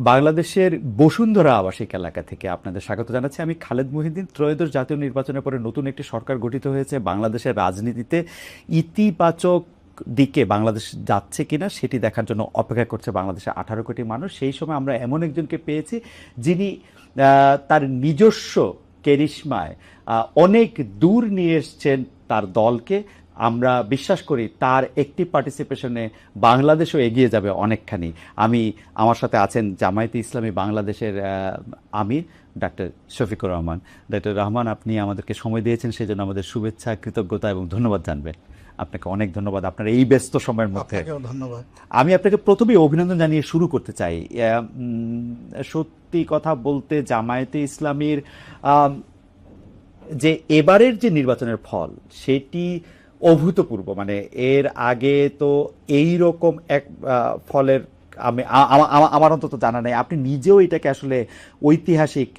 বাংলাদেশের বসুন্ধরা আবাসিক এলাকা থেকে আপনাদের স্বাগত জানাচ্ছি। আমি খালেদ মহিউদ্দিন। ত্রয়োদশ জাতীয় নির্বাচনের পরে নতুন একটি সরকার গঠিত হয়েছে। বাংলাদেশের রাজনীতিতে ইতিবাচক দিকে বাংলাদেশ যাচ্ছে কিনা সেটি দেখার জন্য অপেক্ষা করছে বাংলাদেশের 18 কোটি মানুষ। সেই সময় আমরা এমন একজনকে পেয়েছি যিনি তার নিজস্ব কেরিশমায় অনেক দূর নিয়ে এসছেন তার দলকে। আমরা বিশ্বাস করি তার একটি পার্টিসিপেশনে বাংলাদেশও এগিয়ে যাবে অনেকখানি। আমার সাথে আছেন জামায়াতে ইসলামী বাংলাদেশের আমির ডাক্তার শফিকুর রহমান। ডাক্তার রহমান, আপনি আমাদেরকে সময় দিয়েছেন, সেজন্য আমাদের শুভেচ্ছা, কৃতজ্ঞতা এবং ধন্যবাদ জানবেন। আপনাকে অনেক ধন্যবাদ আপনার এই ব্যস্ত সময়ের মধ্যে। ধন্যবাদ। আমি আপনাকে প্রথমেই অভিনন্দন জানিয়ে শুরু করতে চাই। সত্যি কথা বলতে জামায়াতে ইসলামীর যে এবারের যে নির্বাচনের ফল সেটি অভূতপূর্ব। মানে এর আগে তো এই রকম এক ফলের আমার অন্তত জানা নেই। আপনি নিজেও এটাকে আসলে ঐতিহাসিক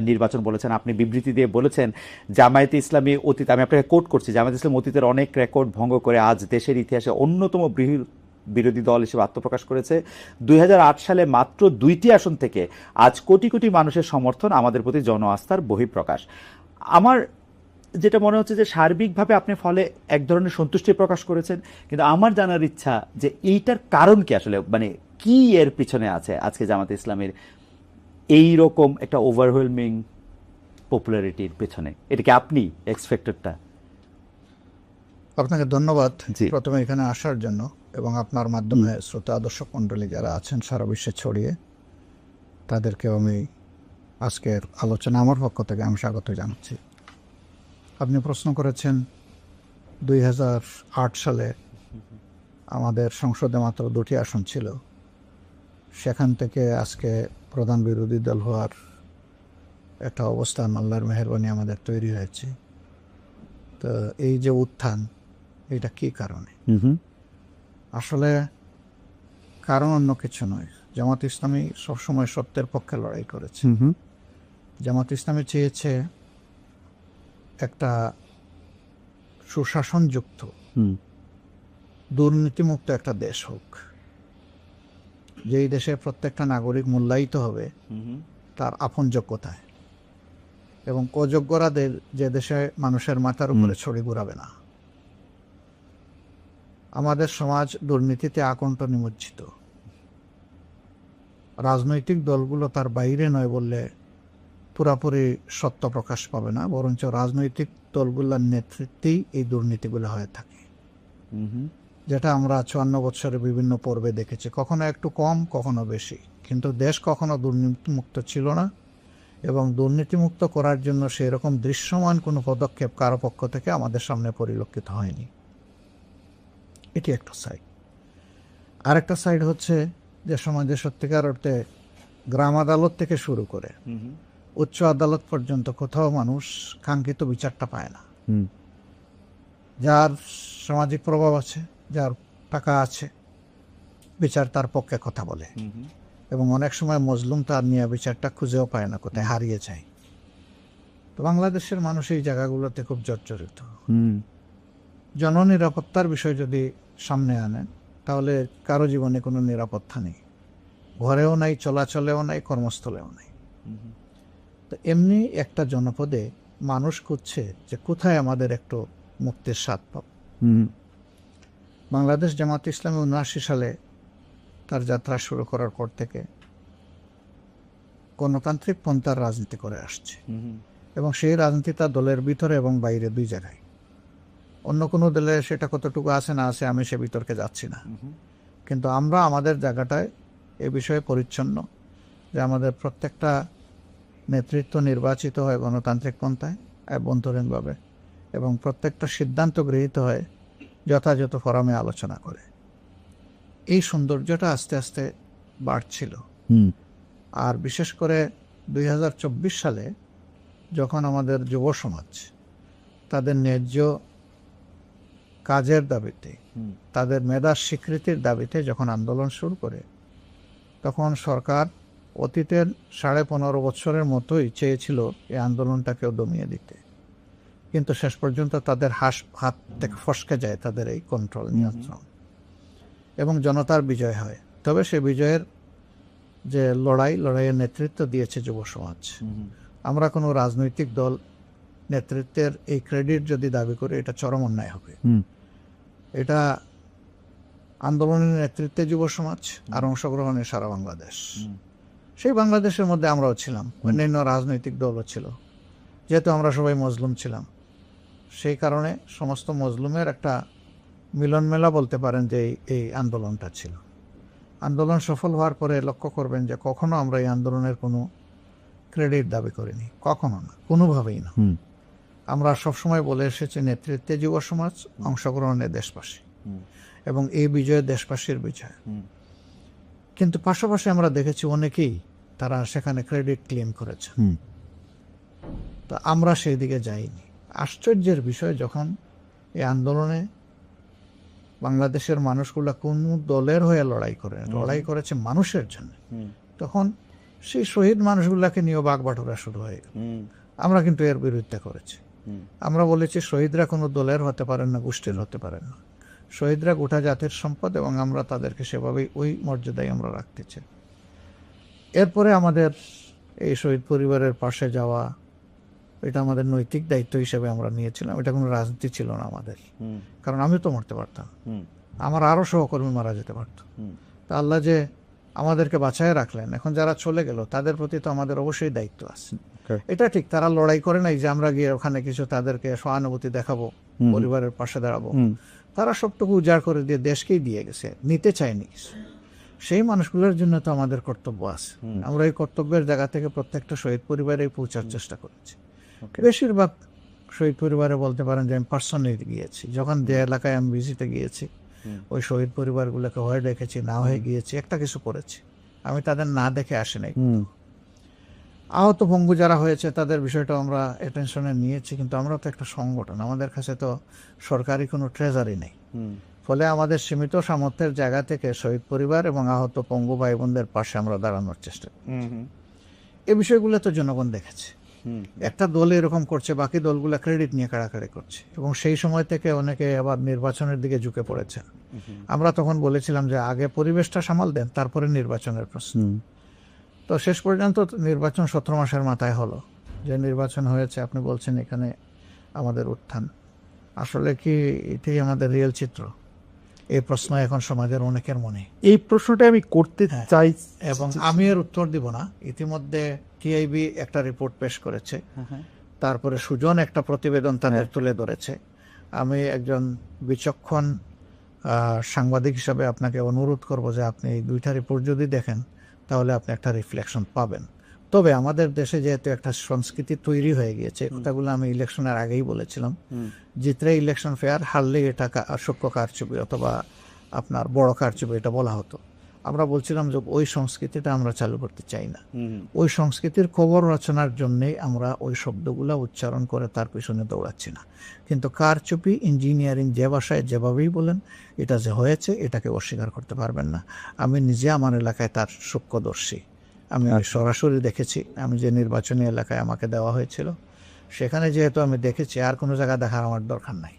নির্বাচন বলেছেন। আপনি বিবৃতি দিয়ে বলেছেন জামায়াতে ইসলামী অতীত, আমি আপনাকে কোট করছি, জামায়াতে ইসলামী অতীতের অনেক রেকর্ড ভঙ্গ করে আজ দেশের ইতিহাসে অন্যতম বৃহৎ বিরোধী দল হিসেবে আত্মপ্রকাশ করেছে। 2008 সালে মাত্র 2টি আসন থেকে আজ কোটি কোটি মানুষের সমর্থন, আমাদের প্রতি জন আস্থার বহিঃপ্রকাশ। আমার যেটা মনে হচ্ছে যে সার্বিকভাবে আপনি ফলে এক ধরনের সন্তুষ্টি প্রকাশ করেছেন, কিন্তু আমার জানার ইচ্ছা যে এইটার কারণ কি আসলে, মানে কি এর পিছনে আছে আজকে জামাতে ইসলামের এই রকম একটা ওভারওয়েলমিং পপুলারিটির পেছনে? এটা কি আপনি এক্সপেক্টেডটা? আপনাকে ধন্যবাদ জি। প্রথমে এখানে আসার জন্য, এবং আপনার মাধ্যমে শ্রোতা দর্শক মণ্ডলী যারা আছেন সারা বিশ্বে ছড়িয়ে, তাদেরকেও আমি আজকের আলোচনা আমার পক্ষ থেকে আমি স্বাগত জানাচ্ছি। আপনি প্রশ্ন করেছেন 2008 সালে আমাদের সংসদে মাত্র 2টি আসন ছিল, সেখান থেকে আজকে প্রধান বিরোধী দল হওয়ার একটা অবস্থান আল্লাহর মেহেরবানি আমাদের তৈরি হয়েছে। তো এই যে উত্থান, এটা কি কারণে? আসলে কারণ অন্য কিছু নয়। জামাত ইসলামী সবসময় সত্যের পক্ষে লড়াই করেছে। জামাত ইসলামী চেয়েছে একটা সুশাসনযুক্ত, দুর্নীতিমুক্ত একটা দেশ হোক, যেই দেশে প্রত্যেকটা নাগরিক মূল্যায়িত হবে তার আপন যোগ্যতায়, এবং অযোগ্যরাদের যে দেশে মানুষের মাথার উপরে ছড়ি ঘুরাবে না। আমাদের সমাজ দুর্নীতিতে আকণ্ঠ নিমজ্জিত। রাজনৈতিক দলগুলো তার বাইরে নয় বললে পুরাপুরি সত্য প্রকাশ পাবে না, বরঞ্চ রাজনৈতিক দলগুলোর নেতৃত্বেই এই দুর্নীতিগুলো হয়ে থাকে, যেটা আমরা 54 বছরে বিভিন্ন পর্বে দেখেছি। কখনো একটু কম, কখনো বেশি, কিন্তু দেশ কখনো দুর্নীতিমুক্ত ছিল না, এবং দুর্নীতিমুক্ত করার জন্য সেই রকম দৃশ্যমান কোনো পদক্ষেপ কারো পক্ষ থেকে আমাদের সামনে পরিলক্ষিত হয়নি। এটি একটা সাইড। আরেকটা সাইড হচ্ছে যে সমাজে সত্যিকার অর্থে গ্রাম আদালত থেকে শুরু করে উচ্চ আদালত পর্যন্ত কোথাও মানুষ কাঙ্ক্ষিত বিচারটা পায় না। যার সামাজিক প্রভাব আছে, যার টাকা আছে, বিচার তার পক্ষে কথা বলে, এবং অনেক সময় মজলুম তার নিয়ে বিচারটা খুঁজেও পায় না, কোথায় হারিয়ে যায়। তো বাংলাদেশের মানুষ এই জায়গাগুলোতে খুব জর্জরিত। জননিরাপত্তার বিষয় যদি সামনে আনেন, তাহলে কারো জীবনে কোনো নিরাপত্তা নেই, ঘরেও নাই, চলাচলেও নাই, কর্মস্থলেও নাই। তো এমনি একটা জনপদে মানুষ খুঁজছে যে কোথায় আমাদের একটু মুক্তির স্বাদ পাব। বাংলাদেশ জামাত ইসলামী 79 সালে তার যাত্রা শুরু করার পর থেকে গণতান্ত্রিক পন্থার রাজনীতি করে আসছে, এবং সেই রাজনীতি তার দলের ভিতরে এবং বাইরে দুই জায়গায়। অন্য কোনো দলে সেটা কতটুকু আছে না আছে আমি সে বিতর্কে যাচ্ছি না, কিন্তু আমরা আমাদের জায়গাটায় এ বিষয়ে পরিচ্ছন্ন যে আমাদের প্রত্যেকটা নেতৃত্ব নির্বাচিত হয় গণতান্ত্রিক পন্থায় অভ্যন্তরীণভাবে, এবং প্রত্যেকটা সিদ্ধান্ত গৃহীত হয় যথাযথ ফোরামে আলোচনা করে। এই সৌন্দর্যটা আস্তে আস্তে বাড়ছিল। আর বিশেষ করে 2024 সালে যখন আমাদের যুব সমাজ তাদের ন্যায্য কাজের দাবিতে, তাদের মেধার স্বীকৃতির দাবিতে যখন আন্দোলন শুরু করে, তখন সরকার অতীতের 15.5 বছরের মতোই চেয়েছিল এই আন্দোলনটাকেও দমিয়ে দিতে, কিন্তু শেষ পর্যন্ত তাদের হাত থেকে ফসকে যায় তাদের এই কন্ট্রোল, নিয়ন্ত্রণ, এবং জনতার বিজয় হয়। তবে সে বিজয়ের যে লড়াইয়ের নেতৃত্ব দিয়েছে যুব সমাজ। আমরা কোনো রাজনৈতিক দল নেতৃত্বের এই ক্রেডিট যদি দাবি করি, এটা চরম অন্যায় হবে। এটা আন্দোলনের নেতৃত্বে যুব সমাজ আর অংশগ্রহণে সারা বাংলাদেশ। সেই বাংলাদেশের মধ্যে আমরাও ছিলাম, অন্যান্য রাজনৈতিক দলও ছিল। যেহেতু আমরা সবাই মজলুম ছিলাম, সেই কারণে সমস্ত মজলুমের একটা মিলন মেলা বলতে পারেন যে এই আন্দোলনটা ছিল। আন্দোলন সফল হওয়ার পরে লক্ষ্য করবেন যে কখনো আমরা এই আন্দোলনের কোনো ক্রেডিট দাবি করিনি, কখনো না, কোনোভাবেই না। আমরা সবসময় বলে এসেছি নেতৃত্বে যুব সমাজ, অংশগ্রহণে দেশবাসী, এবং এই বিজয় দেশবাসীর বিজয়। কিন্তু পাশাপাশি আমরা দেখেছি অনেকেই তারা সেখানে ক্রেডিট ক্লেম করেছে, তো আমরা সেই দিকে যাইনি। আশ্চর্যের বিষয়, যখন এই আন্দোলনে বাংলাদেশের মানুষগুলা কোন দলের হয়ে লড়াই করেছে মানুষের জন্য, তখন সেই শহীদ মানুষগুলাকে নিয়ে বাগবাটোরা শুরু হয়ে গেল। আমরা কিন্তু এর বিরুদ্ধে করেছি। আমরা বলেছি শহীদরা কোনো দলের হতে পারেন না, গোষ্ঠীর হতে পারেন না। শহীদরা গোটা জাতির সম্পদ, এবং আমরা তাদেরকে সেভাবেই ওই মর্যাদায় আমরা রাখতে চাই। এরপরে আমাদের এই শহীদ পরিবারের পাশে যাওয়া, এটা আমাদের নৈতিক দায়িত্ব হিসেবে আমরা নিয়েছিলাম। এটা কোনো রাজনীতি ছিল না আমাদের, কারণ আমি তো মরতে পারতাম, আমার আরও সহকর্মী মারা যেতে পারত। তা আল্লাহ যে আমাদেরকে বাঁচায় রাখলেন, এখন যারা চলে গেল তাদের প্রতি তো আমাদের অবশ্যই দায়িত্ব আছে। এটা ঠিক, তারা লড়াই করে নাই যে আমরা গিয়ে ওখানে কিছু তাদেরকে সহানুভূতি দেখাবো, পরিবারের পাশে দাঁড়াবো। তারা সবটুকু উজাড় করে দিয়ে দেশকেই দিয়ে গেছে, নিতে চায়নি কিছু। সেই মানুষগুলোর জন্য তো আমাদের কর্তব্য আছে। আমরা এই কর্তব্যের জায়গা থেকে প্রত্যেকটা শহীদ পরিবারে পৌঁছার চেষ্টা করেছি। বেশিরভাগ শহীদ পরিবারে বলতে পারেন যে আমি পার্সোনালি গিয়েছি। যখন যে এলাকায় আমি ভিজিটে গিয়েছি, ওই শহীদ পরিবারগুলোকে হয়ে দেখেছি, না হয়ে গিয়েছি, একটা কিছু করেছি। আমি তাদের না দেখে আসি নাই। আহত পঙ্গু যারা হয়েছে তাদের বিষয়টা আমরা অ্যাটেনশনে নিয়েছি, কিন্তু আমরা তো একটা সংগঠন, আমাদের কাছে তো সরকারি কোনো ট্রেজারি নেই। ফলে আমাদের সীমিত সামর্থ্যের জায়গা থেকে শহীদ পরিবার এবং আহত পঙ্গু ভাই বোনদের পাশে আমরা দাঁড়ানোর চেষ্টা করি। এই বিষয়গুলো তো জনগণ দেখেছে। একটা দল এরকম করছে, বাকি দলগুলো ক্রেডিট নিয়ে কাড়াকাড়ি করছে, এবং সেই সময় থেকে অনেকে আবার নির্বাচনের দিকে ঝুঁকে পড়েছে। আমরা তখন বলেছিলাম যে আগে পরিবেশটা সামাল দেন, তারপরে নির্বাচনের প্রশ্ন। তো শেষ পর্যন্ত নির্বাচন 17 মাসের মাথায় হলো। যে নির্বাচন হয়েছে, আপনি বলছেন এখানে আমাদের উত্থান, আসলে কি এটাই আমাদের রিয়েল চিত্র? এই প্রশ্ন এখন সমাজের অনেকের মনে। এই প্রশ্নটা আমি করতে চাই, এবং আমি এর উত্তর দিব না। ইতিমধ্যে টিআইবি একটা রিপোর্ট পেশ করেছে, তারপরে সুজন একটা প্রতিবেদন তাদের তুলে ধরেছে। আমি একজন বিচক্ষণ সাংবাদিক হিসাবে আপনাকে অনুরোধ করব যে আপনি এই দুইটা রিপোর্ট যদি দেখেন, তাহলে আপনি একটা রিফ্লেকশন পাবেন। তবে আমাদের দেশে যেহেতু একটা সংস্কৃতি তৈরি হয়ে গিয়েছে, কথাগুলো আমি ইলেকশনের আগেই বলেছিলাম, জিতলে ইলেকশন ফেয়ার, হারলে এটা সূক্ষ্ম কারচুপি অথবা আপনার বড় কারচুপি, এটা বলা হতো। আমরা বলছিলাম যে ওই সংস্কৃতিটা আমরা চালু করতে চাই না। ওই সংস্কৃতির খবর রচনার জন্যেই আমরা ওই শব্দগুলো উচ্চারণ করে তার পিছনে দৌড়াচ্ছি না। কিন্তু কারচুপি, ইঞ্জিনিয়ারিং যে ভাষায় যেভাবেই বলেন, এটা যে হয়েছে এটাকে অস্বীকার করতে পারবেন না। আমি নিজে আমার এলাকায় তার সূক্ষ্মদর্শী, আমি সরাসরি দেখেছি। আমি যে নির্বাচনী এলাকায় আমাকে দেওয়া হয়েছিল, সেখানে যেহেতু আমি দেখেছি, আর কোনো জায়গা দেখার আমার দরকার নাই।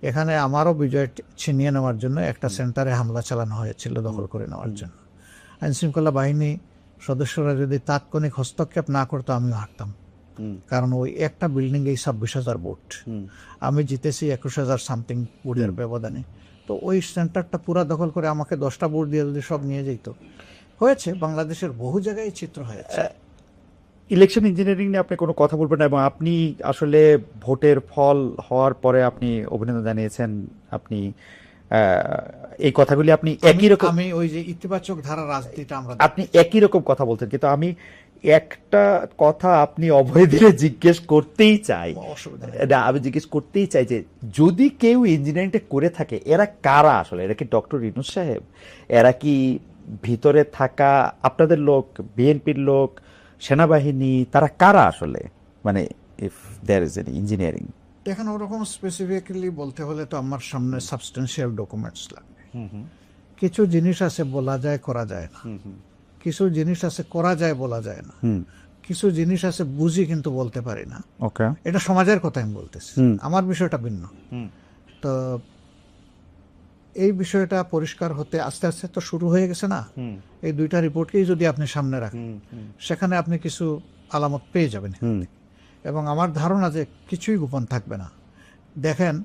এখানে আমারও বিজয় ছিনিয়ে নেওয়ার জন্য একটা সেন্টারে হামলা চালানো হয়েছিল, দখল করে নেওয়ার জন্য। আইনশৃঙ্খলা বাহিনী সদস্যরা যদি তাৎক্ষণিক হস্তক্ষেপ না করতো, আমিও হারতাম। কারণ ওই একটা বিল্ডিংয়ে 26,000 ভোট, আমি জিতেছি 21,000 সামথিং ভোটের ব্যবধানে। তো ওই সেন্টারটা পুরা দখল করে আমাকে 10টা ভোট দিয়ে যদি সব নিয়ে যেত, হয়েছে বাংলাদেশের বহু জায়গায় চিত্র হয়েছে। ইলেকশন ইঞ্জিনিয়ারিং নিয়ে আপনি কোনো কথা বলবেন না, এবং আপনি আসলে ভোটের ফল হওয়ার পরে আপনি অভিনন্দন জানিয়েছেন। আপনি এই কথাগুলি আপনি একই রকম, আমি ওই যে ইতিবাচক ধারা রাজনীতিটা আমরা, আপনি একই রকম কথা বলছেন, কিন্তু আমি একটা কথা আপনি অভয় দিলে জিজ্ঞেস করতেই চাই। আমি জিজ্ঞেস করতেই চাই যে যদি কেউ ইঞ্জিনিয়ারিংটা করে থাকে, এরা কারা আসলে? এরা কি ডক্টর ইউনূস সাহেব? এরা কি ভিতরে থাকা আপনাদের লোক, বিএনপির লোক, সেনাবাহিনী? তারা কারা আসলে? মানে if there is any engineering. দেখেন, ওরকম স্পেসিফিক্যালি বলতে হলে তো আমার সামনে সাবস্টেন্সিয়াল ডকুমেন্টস লাগবে। কিছু জিনিস আছে বলা যায়, করা যায় না। কিছু জিনিস আছে করা যায়, বলা যায় না। কিছু জিনিস আছে বুঝি কিন্তু বলতে পারি না। এটা সমাজের কথা আমি বলতেছি, আমার বিষয়টা ভিন্ন। তো এই বিষয়টা পরিষ্কার হতে আস্তে আস্তে তো শুরু হয়ে গেছে না। এই দুইটা রিপোর্টকেই যদি আপনি সামনে রাখেন, সেখানে আপনি কিছু আলামত পেয়ে যাবেন। এবং আমার ধারণা যে কিছুই গোপন থাকবে না। দেখেন,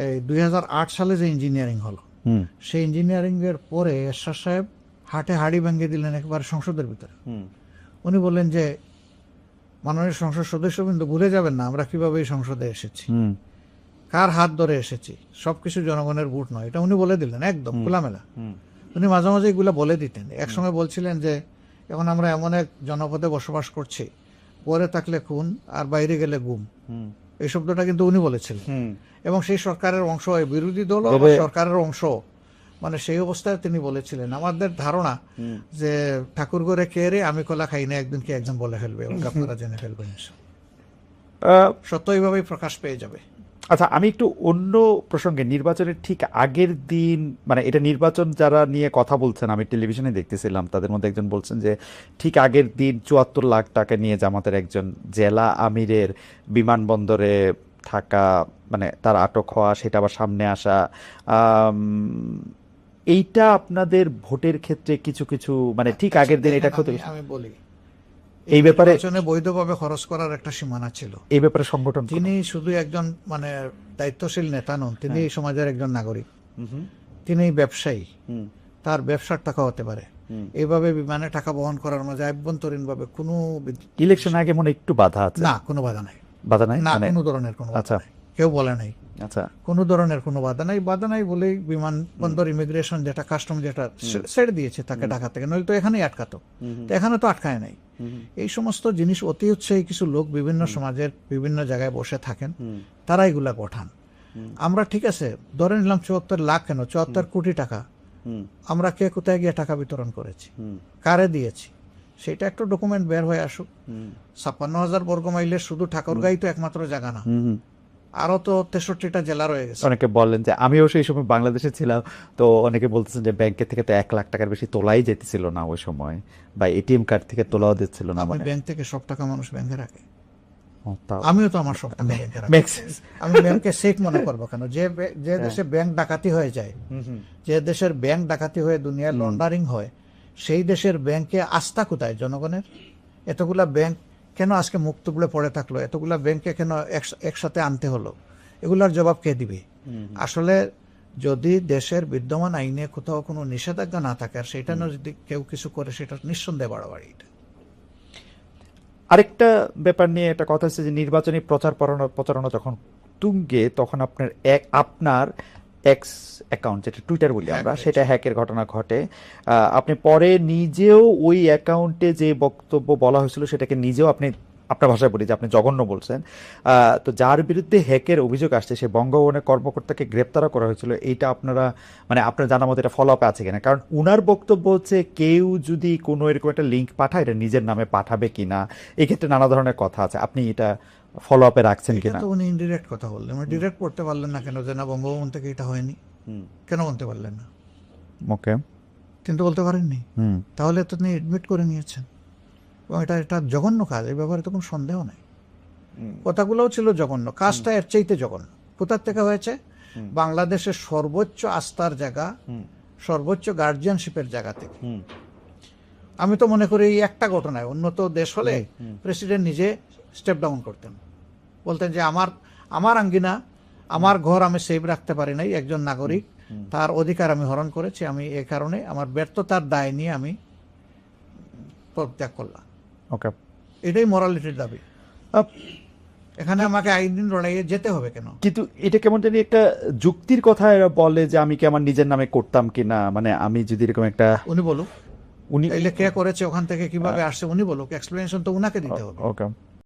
এই 2008 সালে যে ইঞ্জিনিয়ারিং হলো, সেই ইঞ্জিনিয়ারিং এর পরে এরশাদ সাহেব হাটে হাড়ি ভেঙে দিলেন একবার সংসদের ভিতরে। উনি বললেন যে মাননীয় সংসদ সদস্যবৃন্দ, ভুলে যাবেন না আমরা কিভাবে এই সংসদে এসেছি, কার হাত ধরে এসেছি, সবকিছু জনগণের ভোট নয়, এটা উনি বলে দিলেন একদম খোলামেলা। উনি মাঝে মাঝে এগুলো বলে দিতেন। একসময় বলছিলেন যে এখন আমরা এমন এক জনপদে বসবাস করছি, পরে থাকলে খুন আর বাইরে গেলে গুম, এই শব্দটা কিন্তু উনি বলেছিলেন। এবং সেই সরকারের অংশ, বিরোধী দল সরকারের অংশ, মানে সেই অবস্থায় তিনি বলেছিলেন। আমাদের ধারণা যে ঠাকুর ঘরে কে রে আমি কলা খাই না, একদিন কি একজন বলে ফেলবে, আপনারা জেনে ফেলবেন। সত্য এইভাবেই প্রকাশ পেয়ে যাবে। আচ্ছা, আমি একটু অন্য প্রসঙ্গে, নির্বাচনের ঠিক আগের দিন, মানে এটা নির্বাচন যারা নিয়ে কথা বলছেন, আমি টেলিভিশনে দেখতেছিলাম, তাদের মধ্যে একজন বলছেন যে ঠিক আগের দিন ৭৪ লাখ টাকা নিয়ে জামাতের একজন জেলা আমিরের বিমানবন্দরে থাকা, মানে তার আটক হওয়া, সেটা আবার সামনে আসা, এইটা আপনাদের ভোটের ক্ষেত্রে কিছু কিছু, মানে ঠিক আগের দিন এটা ক্ষতি। আমি বলি, এই ব্যাপারে বৈধভাবে খরচ করার একটা সীমানা ছিল। এই ব্যাপারে সংগঠন, তিনি শুধু একজন মানে দায়িত্বশীল নেতা নন, তিনি এই সমাজের একজন নাগরিক, তিনি ব্যবসায়ী, তার ব্যবসার টাকা হতে পারে। এইভাবে বিমানে টাকা বহন করার মাঝে আভ্যন্তরীণ ভাবে কোনো ইলেকশন আগে মনে একটু বাধা আছে না, কোনো বাধা নাই, বাধা নাই না, কোনো ধরনের কোনো, আচ্ছা, কেউ বলে নাই, আচ্ছা, কোনো ধরনের কোনো বাধা নাই। বাধা নাই বলেই বিমানবন্দর ইমিগ্রেশন যেটা কাস্টম যেটা ছেড়ে দিয়েছে তাকে ঢাকা থেকে, নইলে তো এখানেই আটকাতো, তো এখানে তো আটকায় নাই। এই সমস্ত জিনিস অতি উৎসাহী কিছু লোক বিভিন্ন সমাজের বিভিন্ন জায়গায় বসে থাকেন, তারা এগুলা গঠান। আমরা ঠিক আছে ধরে নিলাম ৭৪ লাখ, কেন ৭৪ কোটি টাকা আমরা কে কোথায় গিয়ে টাকা বিতরণ করেছি, কারে দিয়েছি, সেটা একটা ডকুমেন্ট বের হয়ে আসুক। ৫৬,০০০ বর্গ মাইলের শুধু ঠাকুরগাঁই তো একমাত্র জায়গা না, আরো তো ৬৩টা জেলা রয়ে গেছে। অনেকে বলেন যে, আমিও সেই সময় বাংলাদেশে ছিলাম, তো অনেকে বলতেছেন যে ব্যাংকের থেকে তো ১ লাখ টাকার বেশি তোলাই যেতেছিল না ওই সময়, বা এটিএম কার্ড থেকে তোলাও দিচ্ছিল না। মানে ব্যাংক থেকে সব টাকা মানুষ ব্যাংকে রাখে, আমিও তো আমার সব টাকা ব্যাংকে রাখি। আমি ব্যাংকে সেফ মনে করবো কেন? যে দেশে ব্যাংক ডাকাতি হয়ে যায়, যে দেশের ব্যাংক ডাকাতি হয়ে দুনিয়ায় লন্ডারিং হয়, সেই দেশের ব্যাংকে আস্থা কোথায় জনগণের? এতগুলা ব্যাংক কেন আজকে মুক্ত বলে পড়ে থাকলো, এতগুলা ব্যাংকে কেন একসাথে আনতে হলো? এগুলার জবাব কে দিবে? আসলে যদি দেশের বিদ্যমান আইনে কোথাও কোনো নিষেধাজ্ঞা না থাকে, আর সেটা যদি কেউ কিছু করে, সেটা নিঃসন্দেহে বাড়াবাড়ি। আরেকটা ব্যাপার নিয়ে একটা কথা হচ্ছে যে নির্বাচনী প্রচারণা যখন তুঙ্গে, তখন আপনার এক্স অ্যাকাউন্ট, যেটা টুইটার বলি আমরা, সেটা হ্যাকের ঘটনা ঘটে। আপনি পরে নিজেও ওই অ্যাকাউন্টে যে বক্তব্য বলা হয়েছিল সেটাকে নিজেও আপনি, আপনার ভাষায় বলি যে আপনি জঘন্য বলছেন। তো যার বিরুদ্ধে হ্যাকের অভিযোগ আসছে, সে বঙ্গভবনের কর্মকর্তাকে গ্রেপ্তারও করা হয়েছিল। এইটা আপনারা, মানে আপনার জানার মতো এটা ফলো আপে আছে কিনা? কারণ উনার বক্তব্য হচ্ছে কেউ যদি কোনো এরকম একটা লিঙ্ক পাঠায়, এটা নিজের নামে পাঠাবে কিনা, এক্ষেত্রে নানা ধরনের কথা আছে। আপনি এটা ফলো আপে রাখছেন কিনা? উনি ইনডিরেক্ট কথা বললেন, ডিরেক্ট করতে পারলেন না কেন? যে না, বঙ্গভবন থেকে এটা হয়নি, কেন বলতে পারলেন না? ওকে, কিন্তু বলতে পারেননি, তাহলে তো তিনি এডমিট করে নিয়েছেন। এবং এটা জঘন্য কাজ, এই ব্যাপারে তো কোনো সন্দেহ নাই। কথাগুলোও ছিল জঘন্য, কাজটা এর চাইতে জঘন্য। কোথার থেকে হয়েছে? বাংলাদেশের সর্বোচ্চ আস্থার জায়গা, সর্বোচ্চ গার্জিয়ানশিপের জায়গা থেকে। আমি তো মনে করি এই একটা ঘটনায় উন্নত দেশ হলে প্রেসিডেন্ট নিজে স্টেপ ডাউন করতেন, বলতেন যে আমার আঙ্গিনা, আমার ঘর আমি সেভ রাখতে পারি নাই, একজন নাগরিক, তার অধিকার আমি হরণ করেছি, আমি এই কারণে আমার ব্যর্থতার দায় নিয়ে আমি পদত্যাগ করলাম। ওকে, এটাই মোরালিটির দাবি। এখানে আমাকে আইন লড়াইয়ে যেতে হবে কেন? কিন্তু এটা কেমন জানি একটা যুক্তির কথা এরা বলে যে আমি কি আমার নিজের নামে করতাম কিনা, মানে আমি যদি এরকম একটা, উনি বলুক, উনি কে করেছে, ওখান থেকে কিভাবে আসছে উনি বলুক, এক্সপ্লেনেশন তো উনাকে দিতে হবে। ওকে।